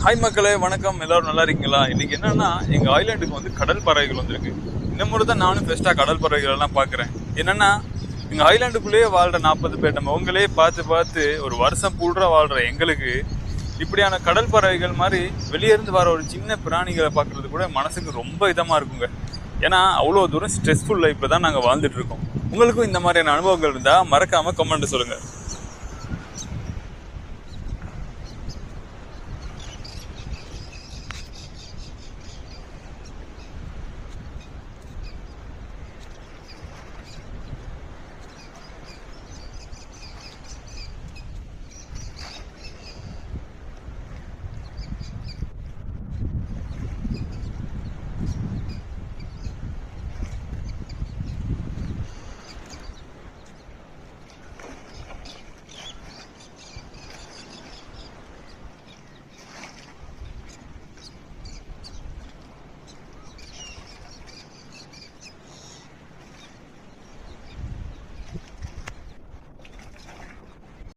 Hi மக்களே, வணக்கம். எல்லாரும் நல்லா இருக்கீங்களா? இன்னைக்கு என்னன்னா, எங்க ஐலாண்டுக்கு வந்து கடல் பறவைகள் வந்திருக்கு. இந்த முறை தான் நானும் ஃபர்ஸ்டா கடல் பறவைகள் எல்லாம் பாக்குறேன். என்னன்னா, எங்க ஐலாண்டுக்குள்ளேயே வாழ்ற 40 பேர் நம்ம உங்களே பார்த்து பார்த்து ஒரு வருஷம் பூரா வாழ்ற எங்களுக்கு இப்படியான கடல் பறவைகள் மாதிரி வெளியே இருந்து வர ஒரு சின்ன பிராணிகளை பாக்குறது கூட மனசுக்கு ரொம்ப இதமா இருக்குங்க. ஏன்னா அவ்வளோ தூரம் ஸ்ட்ரெஸ்ஃபுல் லைஃப்ல தான் நாங்க வாழ்ந்துட்டு இருக்கோம். உங்களுக்கும் இந்த மாதிரியான அனுபவங்கள் இருந்தா மறக்காம கமெண்ட் சொல்லுங்க.